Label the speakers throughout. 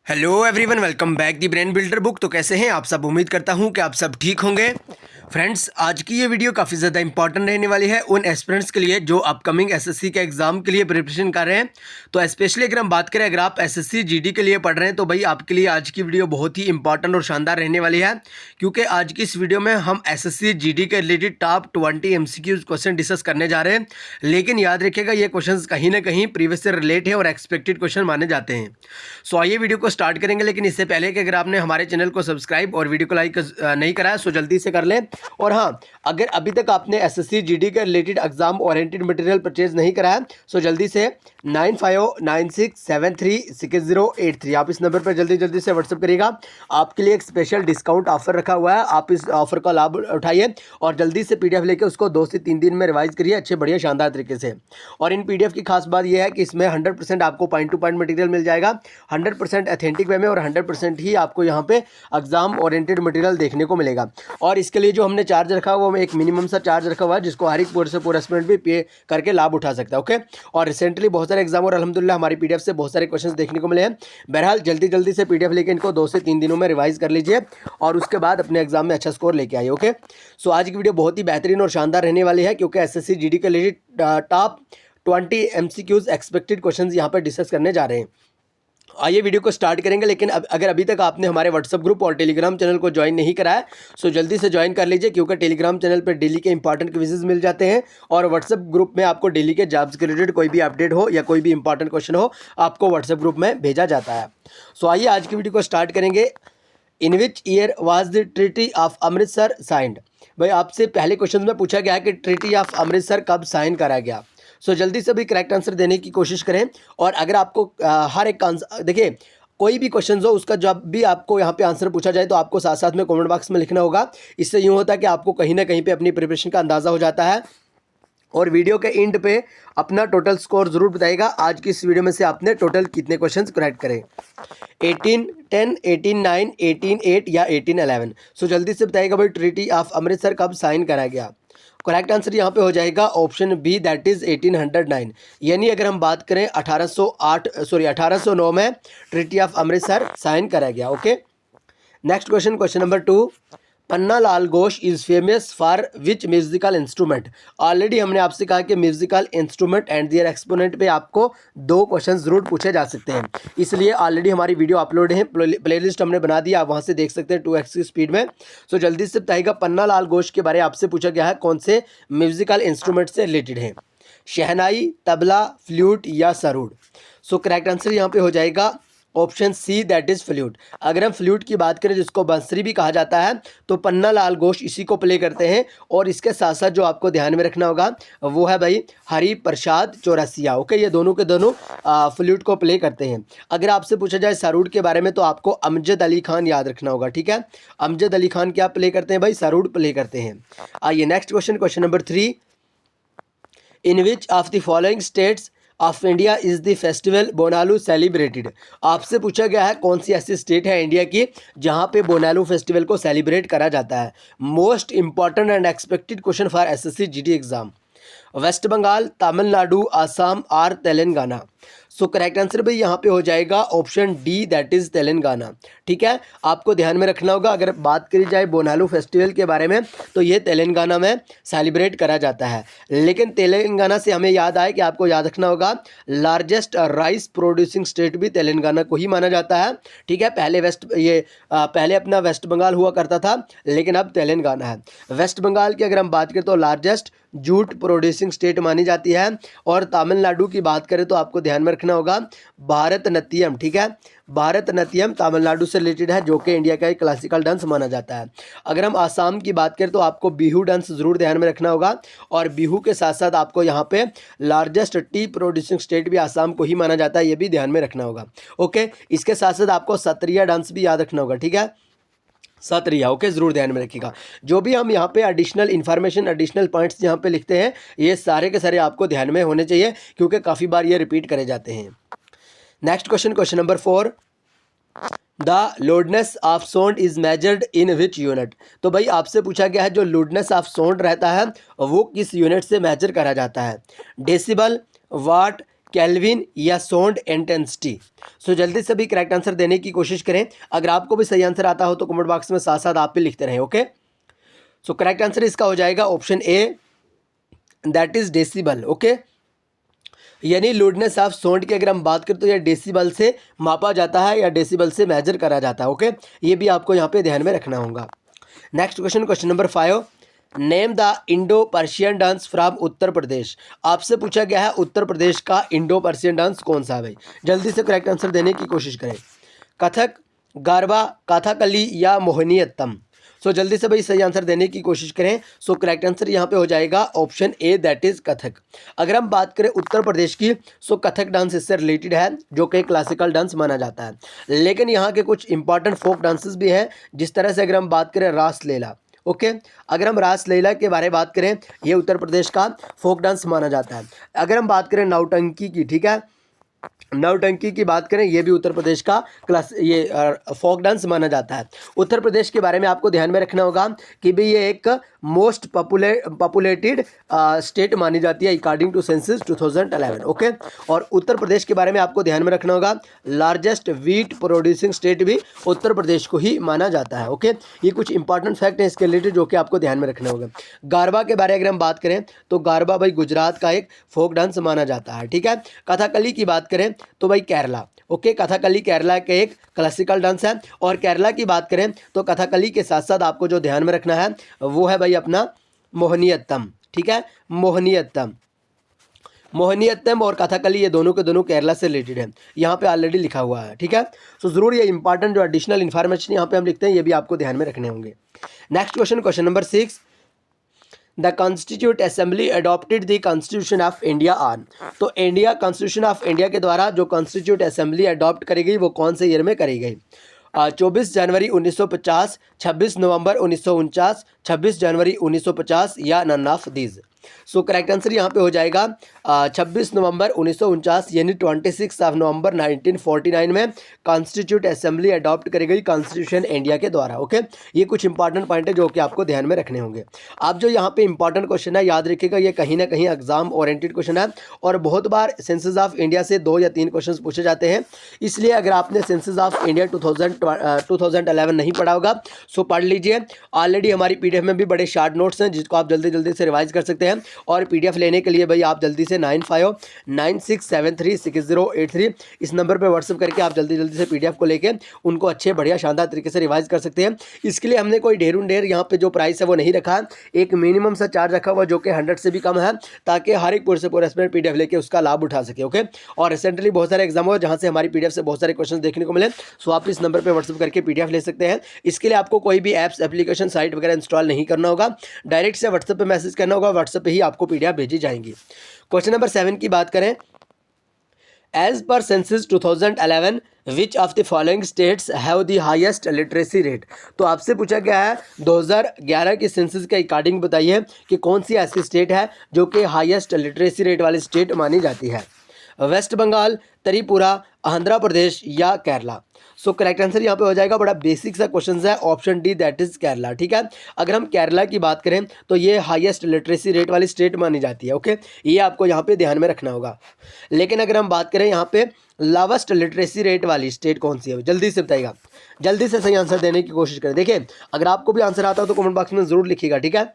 Speaker 1: Hello everyone, welcome back the brain builder book. तो कैसे हैं आप सब? उम्मीद करता हूं कि आप सब ठीक होंगे। फ्रेंड्स, आज की ये वीडियो काफ़ी ज़्यादा इंपॉर्टेंट रहने वाली है उन एस्पिरेंट्स के लिए जो अपकमिंग एसएससी के एग्जाम के लिए प्रिपरेशन कर रहे हैं। तो स्पेशली अगर हम बात करें, अगर आप एसएससी जीडी के लिए पढ़ रहे हैं तो भाई आपके लिए आज की वीडियो बहुत ही इंपॉर्टेंट और शानदार रहने वाली है, क्योंकि आज की इस वीडियो में हम एसएससी जीडी के related top 20 MCQs question discuss करने जा रहे हैं। लेकिन याद रखिएगा, ये क्वेश्चन कहीं ना कहीं प्रीवियस से रिलेट है और एक्सपेक्टेड क्वेश्चन माने जाते हैं। सो आइए वीडियो को स्टार्ट करेंगे, लेकिन इससे पहले कि अगर आपने हमारे चैनल को सब्सक्राइब और वीडियो को लाइक नहीं करा है सो जल्दी से कर लें। और हाँ, अगर अभी तक आपने एसएससी जीडी के related exam oriented material purchase नहीं करा है सो जल्दी से 9596736083 आप इस नंबर पर जल्दी से व्हाट्सअप करिएगा। आपके लिए एक स्पेशल डिस्काउंट ऑफर रखा हुआ है, आप इस ऑफर का लाभ उठाइए और जल्दी से पीडीएफ लेके उसको 2 से 3 दिन में रिवाइज करिए अच्छे बढ़िया शानदार तरीके से। और इन पीडीएफ की खास बात यह है कि इसमें 100% आपको पॉइंट टू पॉइंट मटेरियल मिल जाएगा, 100% ऑथेंटिक वे में, और 100% ही आपको यहाँ पे एग्जाम ओरिएंटेड मटेरियल देखने को मिलेगा। और इसके लिए जो हमने चार्ज रखा हुआ है, एक मिनिमम सा चार्ज रखा हुआ है जिसको हर एक पूरे से पूरा स्टूडेंट भी पे करके लाभ उठा सकता है। ओके, और रिसेंटली बहुत सारे एग्जाम और अल्हम्दुलिल्लाह हमारी पीडीएफ से बहुत सारे क्वेश्चंस देखने को मिले हैं। बहरहाल जल्दी से पीडीएफ लेके इनको 2 से 3 दिनों में रिवाइज कर लीजिए और उसके बाद अपने एग्जाम में अच्छा स्कोर लेके आइए। ओके, सो आज की वीडियो बहुत ही बेहतरीन और शानदार रहने वाली है, क्योंकि एसएससी जीडी के related top 20 MCQs expected questions यहाँ पर डिस्कस करने जा रहे हैं। आइए वीडियो को स्टार्ट करेंगे, लेकिन अगर अभी तक आपने हमारे व्हाट्सअप ग्रुप और टेलीग्राम चैनल को ज्वाइन नहीं करा है सो जल्दी से ज्वाइन कर लीजिए, क्योंकि टेलीग्राम चैनल पर डेली के इंपॉर्टेंट क्विजेज मिल जाते हैं और व्हाट्सअप ग्रुप में आपको डेली के जॉब्स के रिलेटेड कोई भी अपडेट हो या कोई भी इंपॉर्टेंट क्वेश्चन हो आपको व्हाट्सएप ग्रुप में भेजा जाता है। सो आइए आज की वीडियो को स्टार्ट करेंगे। In which year was the treaty of Amritsar signed? भाई आपसे पहले क्वेश्चन में पूछा गया है कि ट्रीटी ऑफ अमृतसर कब साइन करा गया। सो जल्दी से भी करेक्ट आंसर देने की कोशिश करें। और अगर आपको हर एक आंसर देखिए, कोई भी क्वेश्चन हो उसका जब भी आपको यहाँ पे आंसर पूछा जाए तो आपको साथ साथ में कमेंट बॉक्स में लिखना होगा। इससे यूँ होता है कि आपको कहीं ना कहीं पे अपनी प्रिपरेशन का अंदाज़ा हो जाता है और वीडियो के एंड पे अपना टोटल स्कोर जरूर बताइएगा। आज की इस वीडियो में से आपने टोटल कितने क्वेश्चंस करेक्ट करें, 18, 10, 18, 9, 18, 8 या 18, 11। सो जल्दी से बताइएगा भाई ट्रीटी ऑफ अमृतसर कब साइन करा गया। करेक्ट आंसर यहाँ पे हो जाएगा ऑप्शन बी, दैट इज 1809। यानी अगर हम बात करें 1809 में ट्रीटी ऑफ अमृतसर साइन करा गया। Okay, next question, question number 2। Panna Lal Ghosh is famous for which musical instrument? Already हमने आपसे कहा कि musical instrument and their exponent पे आपको 2 क्वेश्चन जरूर पूछे जा सकते हैं, इसलिए ऑलरेडी हमारी वीडियो अपलोड है, प्लेलिस्ट हमने बना दिया, आप वहाँ से देख सकते हैं 2x की स्पीड में। सो जल्दी से बताइएगा, पन्ना लाल घोष के बारे में आपसे पूछा गया है कौन से म्यूजिकल इंस्ट्रूमेंट से रिलेटेड है, शहनाई, तबला, फ्लूट या सरूद? सो करेक्ट आंसर यहाँ पे हो जाएगा option C, that is flute. अगर हम फ्लूट की बात करें जिसको बांसुरी भी कहा जाता है तो पन्ना लाल घोष इसी को प्ले करते हैं। और इसके साथ साथ जो आपको ध्यान में रखना होगा वो है भाई हरि प्रसाद चौरसिया। ओके, ये दोनों के दोनों फ्लूट को प्ले करते हैं। अगर आपसे पूछा जाए सरूद के बारे में तो आपको अमजद अली खान याद रखना होगा। ठीक है, अमजद अली खान क्या प्ले करते हैं भाई? सरूद प्ले करते हैं। आइए next question, question number 3। In which of the following states of India is the festival Bonalu celebrated? आपसे पूछा गया है कौन सी ऐसी स्टेट है इंडिया की जहां पे बोनालू फेस्टिवल को सेलिब्रेट करा जाता है। Most important and expected question for SSC GD exam. West Bengal, Tamil Nadu, Assam और तेलंगाना? सो करेक्ट आंसर भाई यहाँ पे हो जाएगा option D, that is Telangana. ठीक है, आपको ध्यान में रखना होगा। अगर बात करी जाए बोनालू फेस्टिवल के बारे में तो ये तेलंगाना में सेलिब्रेट करा जाता है। लेकिन तेलंगाना से हमें याद आए कि आपको याद रखना होगा लार्जेस्ट राइस प्रोड्यूसिंग स्टेट भी तेलंगाना को ही माना जाता है। ठीक है, पहले अपना वेस्ट बंगाल हुआ करता था, लेकिन अब तेलंगाना है। वेस्ट बंगाल की अगर हम बात करें तो लार्जेस्ट जूट प्रोड्यूसिंग स्टेट मानी जाती है। और तमिलनाडु की बात करें तो आपको ध्यान में रखना होगा भारतनाट्यम। ठीक है, भारतनाट्यम तमिलनाडु से रिलेटेड है, जो कि इंडिया का एक क्लासिकल डांस माना जाता है। अगर हम आसाम की बात करें तो आपको बिहू डांस जरूर ध्यान में रखना होगा। और बिहू के साथ साथ आपको यहाँ पे लार्जेस्ट टी प्रोड्यूसिंग स्टेट भी आसाम को ही माना जाता है, ये भी ध्यान में रखना होगा। ओके, इसके साथ साथ आपको सत्रिया डांस भी याद रखना होगा। ठीक है, सत्रिया। ओके, जरूर ध्यान में रखिएगा। जो भी हम यहाँ पे एडिशनल इन्फॉर्मेशन, एडिशनल पॉइंट्स यहाँ पे लिखते हैं ये सारे के सारे आपको ध्यान में होने चाहिए, क्योंकि काफ़ी बार ये रिपीट करे जाते हैं। Next question, question number 4। The loudness of sound is measured in which unit? तो भाई आपसे पूछा गया है जो लोडनेस ऑफ साउंड रहता है वो किस यूनिट से मेजर करा जाता है। डेसिबल, वाट, केल्विन या सोंड इंटेंसिटी। सो जल्दी से भी करेक्ट आंसर देने की कोशिश करें। अगर आपको भी सही आंसर आता हो तो कमेंट बॉक्स में साथ साथ आप भी लिखते रहें। ओके, सो करेक्ट आंसर इसका हो जाएगा option A, that is decibel. Okay, यानी लूडनेस ऑफ साउंड की अगर हम बात करें तो यह डेसिबल से मापा जाता है या डेसिबल से मेजर करा जाता है। ओके, ये भी आपको यहाँ पे ध्यान में रखना होगा। Next question, question number 5, name the Indo Persian dance from Uttar Pradesh. आपसे पूछा गया है उत्तर प्रदेश का इंडो पर्शियन डांस कौन सा है भाई। जल्दी से करेक्ट आंसर देने की कोशिश करें। कथक, गारबा, कथकली या मोहिनीअट्टम। सो जल्दी से भाई सही आंसर देने की कोशिश करें। सो करेक्ट आंसर यहाँ पे हो जाएगा option A, that is Kathak. अगर हम बात करें उत्तर प्रदेश की, सो कथक डांस इससे रिलेटेड है जो कि क्लासिकल डांस माना जाता है। लेकिन यहाँ के कुछ इंपॉर्टेंट फोक डांसेस भी हैं, जिस तरह से अगर हम बात करें रास लीला। ओके, अगर हम रास लीला के बारे में बात करें, ये उत्तर प्रदेश का फोक डांस माना जाता है। अगर हम बात करें नौटंकी की, ठीक है, नौटंकी की बात करें, ये भी उत्तर प्रदेश का फोक डांस माना जाता है। उत्तर प्रदेश के बारे में आपको ध्यान में रखना होगा कि भाई ये एक मोस्ट पॉपुलेटेड स्टेट मानी जाती है अकॉर्डिंग टू सेंसस 2011। ओके, और उत्तर प्रदेश के बारे में आपको ध्यान में रखना होगा लार्जेस्ट व्हीट प्रोड्यूसिंग स्टेट भी उत्तर प्रदेश को ही माना जाता है। ओके, ये कुछ इंपॉर्टेंट फैक्ट है इसके रिलेटेड जो कि आपको ध्यान में रखना होगा। गारबा के बारे में अगर हम बात करें तो गारबा भाई गुजरात का एक फोक डांस माना जाता है। ठीक है, कथकली की बात करें तो भाई केरला। ओके, कथकली केरला के एक क्लासिकल डांस है। और केरला की बात करें तो कथकली के साथ साथ आपको जो ध्यान में रखना है वो है भाई अपना मोहिनीअट्टम। ठीक है, मोहिनीअट्टम, मोहिनीअट्टम और कथकली ये दोनों के दोनों केरला से रिलेटेड है, यहाँ पे ऑलरेडी लिखा हुआ है। ठीक है, सो जरूर ये इंपॉर्टेंट जो एडिशनल इन्फॉर्मेशन यहाँ पे हम लिखते हैं ये भी आपको ध्यान में रखने होंगे। Next question, question number 6, the constitute assembly adopted the constitution of India on. तो इंडिया कॉन्स्टिट्यूशन ऑफ इंडिया के द्वारा जो कॉन्स्टिट्यूट असेंबली अडॉप्ट करी गई वो कौन से ईयर में करी गई। 24 जनवरी 1950, 26 नवंबर 1949, 26 जनवरी 1950 या none of these. So correct answer यहाँ पे हो जाएगा 26 नवंबर 1949 यानी 26 नवंबर 1949 में कॉन्स्टिट्यूट असेंबली अडॉप्ट करी गई कॉन्स्टिट्यूशन इंडिया के द्वारा। ओके, ये कुछ इंपॉर्टेंट पॉइंट है जो कि आपको ध्यान में रखने होंगे। आप जो यहाँ पे इंपॉर्टेंट क्वेश्चन है याद रखिएगा, ये कहीं ना कहीं एग्जाम ओरिएंटेड क्वेश्चन है और बहुत बार सेंसस ऑफ इंडिया से 2 या 3 क्वेश्चन पूछे जाते हैं। इसलिए अगर आपने सेंसस ऑफ इंडिया 2011 नहीं पढ़ा होगा सो पढ़ लीजिए। ऑलरेडी हमारी पीडीएफ में भी बड़े शार्ट नोट्स हैं जिसको आप जल्दी जल्दी से रिवाइज कर सकते हैं। और पीडीएफ लेने के लिए भाई आप जल्दी से 9596736083 इस नंबर पे व्हाट्सअप करके आप जल्दी जल्दी से पीडीएफ को लेके उनको अच्छे बढ़िया शानदार तरीके से रिवाइज कर सकते हैं। इसके लिए हमने कोई ढेर यहाँ पे जो प्राइस है वो नहीं रखा, एक मिनिमम सा चार्ज रखा हुआ जो कि 100 से भी कम है, ताकि हर एक पूरे से पूरा एस्पिरेंट पीडीएफ लेके उसका लाभ उठा सके। ओके, और रिसेंटली बहुत सारे एग्जाम हुए जहाँ से हमारी पीडीएफ से बहुत सारे क्वेश्चन देखने को मिले, सो आप इस नंबर पर व्हाट्सअप करके पीडीएफ ले सकते हैं। इसके लिए आपको कोई भी एप्स, एप्लीकेशन, साइट वगैरह इंस्टॉल नहीं करना होगा, डायरेक्ट से व्हाट्सएप पे मैसेज करना होगा, व्हाट्सएप पे ही आपको पीडीएफ भेजी जाएंगी। क्वेश्चन नंबर 7 की बात करें, एज पर census 2011 which of the following states have the highest literacy rate. तो आपसे पूछा गया है 2011 के सेंसस के अकॉर्डिंग बताइए कि कौन सी ऐसी स्टेट है जो कि हाईएस्ट लिटरेसी रेट वाली स्टेट मानी जाती है। वेस्ट बंगाल, त्रिपुरा, आंध्र प्रदेश या केरला। सो करेक्ट आंसर यहाँ पे हो जाएगा, बड़ा बेसिक सा क्वेश्चन है, option D, that is Kerala. ठीक है, अगर हम केरला की बात करें तो ये हाईएस्ट लिटरेसी रेट वाली स्टेट मानी जाती है। ओके, ये आपको यहाँ पे ध्यान में रखना होगा। लेकिन अगर हम बात करें यहाँ पे लोवेस्ट लिटरेसी रेट वाली स्टेट कौन सी है, जल्दी से बताइएगा, जल्दी से सही आंसर देने की कोशिश करें। देखिए अगर आपको भी आंसर आता हो तो कमेंट बॉक्स में जरूर लिखिएगा। ठीक है,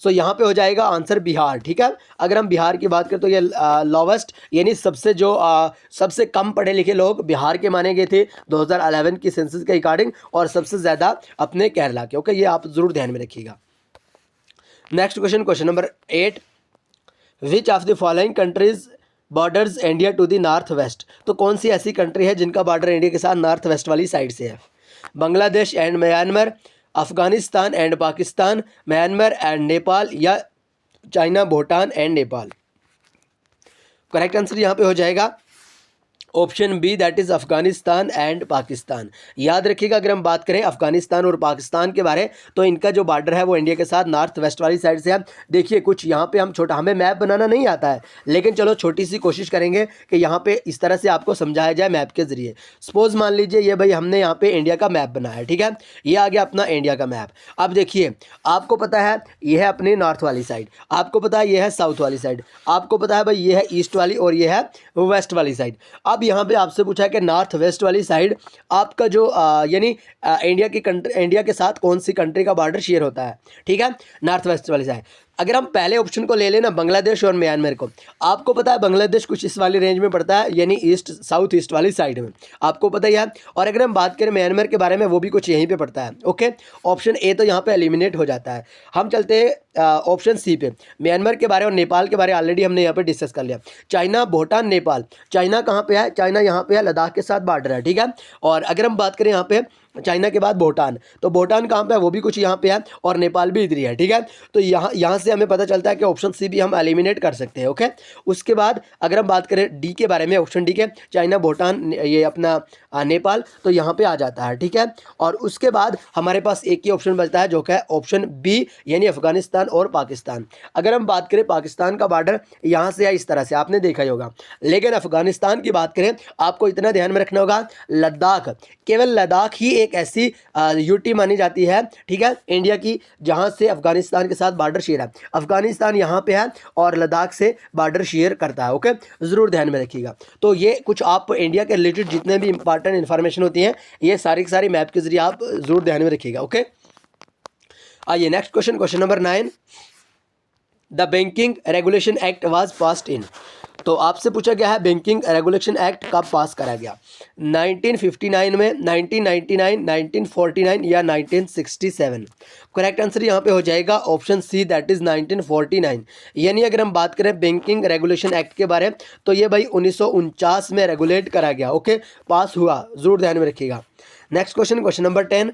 Speaker 1: सो यहाँ पे हो जाएगा आंसर बिहार। ठीक है, अगर हम बिहार की बात करें तो ये लोवेस्ट यानी सबसे जो सबसे कम पढ़े लिखे लोग बिहार के माने गए थे 2011 की सेंसस के अकॉर्डिंग, और सबसे ज़्यादा अपने केरला के। ओके, ये आप जरूर ध्यान में रखिएगा। Next question, question number 8, which of the following countries borders India to the north west. तो कौन सी ऐसी कंट्री है जिनका बॉर्डर इंडिया के साथ नॉर्थ वेस्ट वाली साइड से है। Bangladesh and Myanmar, Afghanistan and Pakistan, Myanmar and Nepal या China, Bhutan and Nepal. Correct answer यहाँ पे हो जाएगा option B that is Afghanistan and Pakistan. याद रखिएगा, अगर हम बात करें अफगानिस्तान और पाकिस्तान के बारे, तो इनका जो बॉर्डर है वो इंडिया के साथ नॉर्थ वेस्ट वाली साइड से है। देखिए कुछ यहाँ पे हम छोटा, हमें मैप बनाना नहीं आता है, लेकिन चलो छोटी सी कोशिश करेंगे कि यहाँ पे इस तरह से आपको समझाया जाए मैप के जरिए। सपोज मान लीजिए ये भाई हमने यहाँ पे इंडिया का मैप बनाया है, ठीक है, ये आ गया अपना इंडिया का मैप। अब देखिए आपको पता है ये है अपनी नॉर्थ वाली साइड, आपको पता है ये है साउथ वाली साइड, आपको पता है भाई ये है ईस्ट वाली और ये है वेस्ट वाली साइड। अब यहाँ पे आपसे पूछा है कि नॉर्थ वेस्ट वाली साइड आपका जो यानी इंडिया के साथ कौन सी कंट्री का बॉर्डर शेयर होता है, ठीक है, नॉर्थ वेस्ट वाली साइड। अगर हम पहले ऑप्शन को ले लेना बांग्लादेश और म्यांमार को, आपको पता है बांग्लादेश कुछ इस वाली रेंज में पड़ता है, यानी ईस्ट साउथ ईस्ट वाली साइड में, आपको पता ही है। और अगर हम बात करें म्यांमार के बारे में, वो भी कुछ यहीं पे पड़ता है। ओके, ऑप्शन ए तो यहाँ पे एलिमिनेट हो जाता है। हम चलते हैं ऑप्शन सी पे। म्यांमार के बारे और नेपाल के बारे ऑलरेडी हमने यहाँ पे डिस्कस कर लिया। चाइना, भूटान, नेपाल। चाइना कहाँ पे है? चाइना यहाँ पे है, लद्दाख के साथ बॉर्डर है, ठीक है। और अगर हम बात करें यहाँ पे चाइना के बाद भूटान, तो भूटान कहाँ पे है? वो भी कुछ यहाँ पे है, और नेपाल भी इधर ही है, ठीक है। तो यहाँ से हमें पता चलता है कि ऑप्शन सी भी हम एलिमिनेट कर सकते हैं। ओके, उसके बाद अगर हम बात करें डी के बारे में, ऑप्शन डी के चाइना, भूटान, ये अपना नेपाल, तो यहाँ पे आ जाता है, ठीक है। और उसके बाद हमारे पास एक ही ऑप्शन बचता है जो कि है ऑप्शन बी, यानी अफगानिस्तान और पाकिस्तान। अगर हम बात करें पाकिस्तान का बॉर्डर यहाँ से है, इस तरह से आपने देखा ही होगा। लेकिन अफगानिस्तान की बात करें, आपको इतना ध्यान में रखना होगा, लद्दाख, केवल लद्दाख ही एक ऐसी यूटी मानी जाती है, ठीक है, इंडिया की, जहाँ से अफगानिस्तान के साथ बॉर्डर शेयर है। अफगानिस्तान यहाँ पे है और लद्दाख से बॉर्डर शेयर करता है। ओके, ज़रूर ध्यान में रखिएगा। तो ये कुछ आप इंडिया के रिलेटेड जितने भी इंपॉर्टेंट इन्फॉर्मेशन होती हैं, ये सारी की सारी मैप के जरिए आप ज़रूर ध्यान में रखिएगा। ओके, आइए next question, question number 9। The banking regulation act was passed in. तो आपसे पूछा गया है बैंकिंग रेगुलेशन एक्ट कब पास करा गया? 1959 में, 1999, 1949 या 1967? करेक्ट आंसर यहाँ पे हो जाएगा ऑप्शन सी, दैट इज़ 1949। यानी अगर हम बात करें बैंकिंग रेगुलेशन एक्ट के बारे में, तो ये भाई 1949 में रेगुलेट करा गया। ओके, पास हुआ, ज़रूर ध्यान में रखिएगा। Next question, question number 10।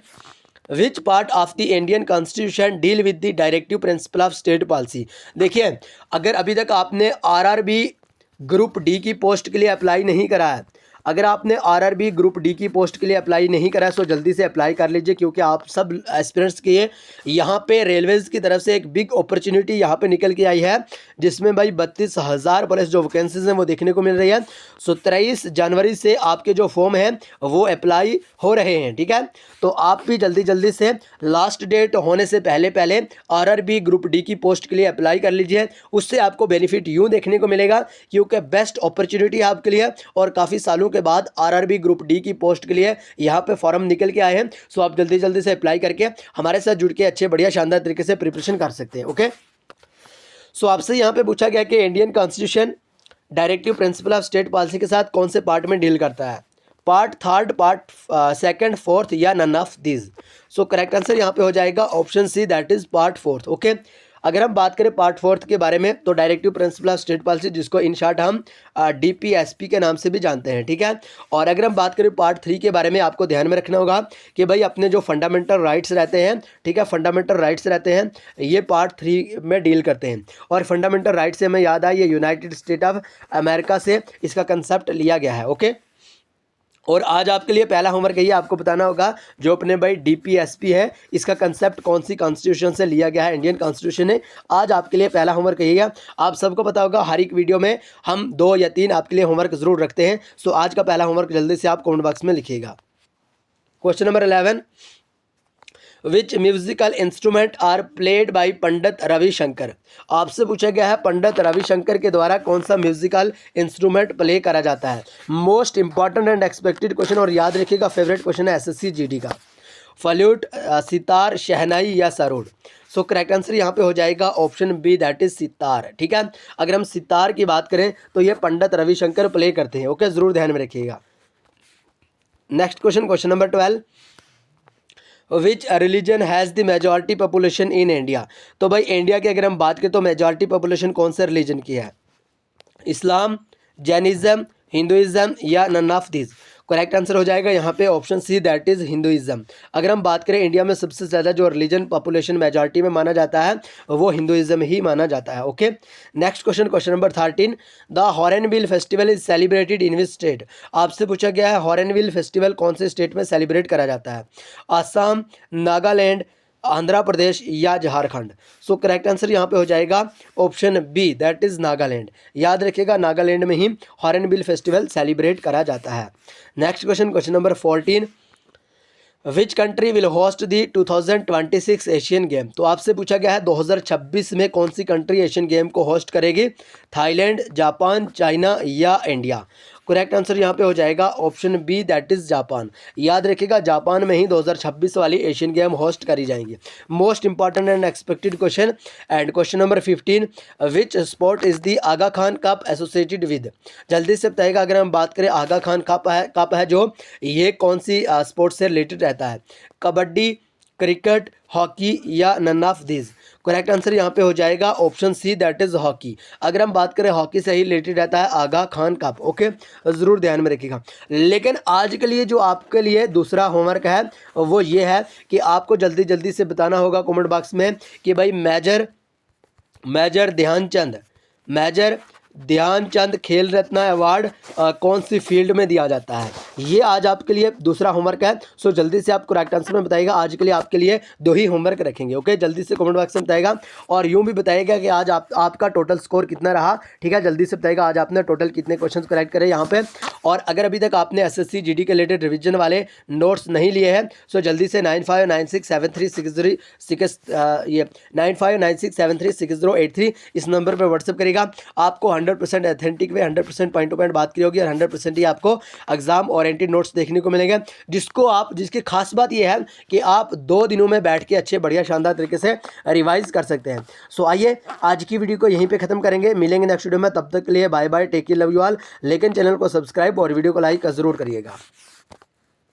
Speaker 1: Which part of the Indian constitution deal with the directive principle of state policy? देखिए अगर अभी तक आपने आरआरबी ग्रुप डी की पोस्ट के लिए अप्लाई नहीं करा है, अगर आपने आरआरबी ग्रुप डी की पोस्ट के लिए अप्लाई नहीं करा है, तो जल्दी से अप्लाई कर लीजिए, क्योंकि आप सब एस्पिरेंट्स के लिए यहाँ पे रेलवेज़ की तरफ से एक बिग अपॉर्चुनिटी यहाँ पे निकल के आई है, जिसमें भाई 32,000 प्लस जो वैकेंसीज हैं वो देखने को मिल रही है। सो 23 जनवरी से आपके जो फॉर्म हैं वो अप्लाई हो रहे हैं, ठीक है। तो आप भी जल्दी जल्दी से लास्ट डेट होने से पहले पहले आरआरबी ग्रुप डी की पोस्ट के लिए अप्लाई कर लीजिए। उससे आपको बेनिफिट यूँ देखने को मिलेगा, क्योंकि बेस्ट अपॉर्चुनिटी आपके लिए, और काफ़ी सालों के बाद आरआरबी ग्रुप डी की पोस्ट के लिए यहाँ पे फॉर्म निकल के आए हैं। सो आप जल्दी जल्दी से अप्लाई करके हमारे साथ जुड़ के अच्छे बढ़िया शानदार तरीके से प्रिपरेशन कर सकते हैं। ओके, सो आपसे यहाँ पे पूछा गया कि Indian constitution directive principle of state policy के साथ कौन से पार्ट में डील करता है? Part third, part second, fourth या none of this? So correct answer यहाँ पे हो जाएगा option C, that is part fourth. Okay, अगर हम बात करें पार्ट फोर्थ के बारे में, तो directive principle of state policy, जिसको इन शॉर्ट हम डीपीएसपी के नाम से भी जानते हैं, ठीक है। और अगर हम बात करें पार्ट 3 के बारे में, आपको ध्यान में रखना होगा कि भाई अपने जो फंडामेंटल राइट्स रहते हैं, ठीक है, फंडामेंटल राइट्स रहते हैं, ये पार्ट 3 में डील करते हैं। और फंडामेंटल राइट्स से हमें याद आया, ये यूनाइटेड स्टेट ऑफ अमेरिका से इसका कंसेप्ट लिया गया है। ओके, और आज आपके लिए पहला होमवर्क यही आपको बताना होगा, जो अपने भाई डीपीएसपी है, इसका कंसेप्ट कौन सी कॉन्स्टिट्यूशन से लिया गया है, इंडियन कॉन्स्टिट्यूशन है। आज आपके लिए पहला होमवर्क यही है। आप सबको पता होगा हर एक वीडियो में हम 2 या 3 आपके लिए होमवर्क ज़रूर रखते हैं। सो आज का पहला होमवर्क जल्दी से आप कमेंट बॉक्स में लिखिएगा। Question number 11। Which musical instrument are played by Pandit Ravishankar? आपसे पूछा गया है पंडित रविशंकर के द्वारा कौन सा म्यूजिकल इंस्ट्रूमेंट प्ले करा जाता है? Most important and expected question, और याद रखिएगा फेवरेट क्वेश्चन है एसएससी जीडी का। फ्लूट, सितार, शहनाई या सरोद? सो करेक्ट आंसर यहाँ पे हो जाएगा option B, that is sitar, ठीक है। अगर हम सितार की बात करें तो ये पंडित रविशंकर प्ले करते हैं। ओके, जरूर ध्यान में रखिएगा। Next question, question number 12। Which religion has the majority population in India? तो भाई इंडिया की अगर हम बात करें तो मेजॉरिटी पॉपुलेशन कौन से रिलीजन की है? इस्लाम, जैनिज़्म, हिंदुइज़्म या none of this? Correct answer हो जाएगा यहाँ पे option C, that is Hinduism. अगर हम बात करें इंडिया में सबसे ज़्यादा जो रिलीजन पॉपुलेशन मेजॉरिटी में माना जाता है वो हिंदुइज्म ही माना जाता है। Okay, next question, question number 13, the hornbill festival is celebrated in which state. आपसे पूछा गया है हॉर्नबिल फेस्टिवल कौन से स्टेट में सेलिब्रेट करा जाता है, आसाम, नागालैंड, आंध्र प्रदेश या झारखंड। सो करेक्ट आंसर यहाँ पे हो जाएगा option B, that is Nagaland. याद रखिएगा नागालैंड में ही हॉर्नबिल फेस्टिवल सेलिब्रेट करा जाता है। Next question, question number 14, which country will host the 2026 Asian game. तो आपसे पूछा गया है 2026 में कौन सी कंट्री एशियन गेम को होस्ट करेगी, थाईलैंड, जापान, चाइना या इंडिया। करेक्ट आंसर यहाँ पे हो जाएगा option B, that is Japan. याद रखिएगा जापान में ही 2026 वाली एशियन गेम होस्ट करी जाएंगी। Most important and expected question. And question number 15, which sport is the Aga Khan cup associated with. जल्दी से बताइएगा, अगर हम बात करें आगा खान कप है जो, ये कौन सी स्पोर्ट से रिलेटेड रहता है, कबड्डी, क्रिकेट, हॉकी या none of this. Correct answer यहाँ पे हो जाएगा option C, that is hockey. अगर हम बात करें हॉकी से ही रिलेटेड रहता है आगा खान कप। ओके, ज़रूर ध्यान में रखिएगा। लेकिन आज के लिए जो आपके लिए दूसरा होमवर्क है वो ये है कि आपको जल्दी जल्दी से बताना होगा कमेंट बॉक्स में कि भाई मेजर ध्यानचंद खेल रत्न अवार्ड कौन सी फील्ड में दिया जाता है। ये आज आपके लिए दूसरा होमवर्क है। सो जल्दी से आप करेक्ट आंसर में बताइएगा। आज के लिए आपके लिए 2 ही होमवर्क रखेंगे। ओके, जल्दी से कमेंट बॉक्स में बताइएगा और यूँ भी बताइएगा कि आज आपका टोटल स्कोर कितना रहा। ठीक है, जल्दी से बताइएगा आज आपने टोटल कितने क्वेश्चन करेक्ट करे यहाँ पे। और अगर अभी तक आपने SSC GD के रिलेटेड रिविजन वाले नोट्स नहीं लिए हैं सो जल्दी से 9596736083 इस नंबर पर व्हाट्सअप करेगा। आपको 100% authentic way 100% point two point बात की होगी और 100% ही आपको एग्जाम ओरिएंटेड नोट्स देखने को मिलेंगे, जिसकी खास बात यह है कि आप 2 दिनों में बैठ के अच्छे बढ़िया शानदार तरीके से रिवाइज कर सकते हैं। सो आइए आज की वीडियो को यहीं पे खत्म करेंगे, मिलेंगे नेक्स्ट वीडियो में। तब तक के लिए bye bye, take care, love you all. लेकिन चैनल को सब्सक्राइब और वीडियो को लाइक जरूर करिएगा।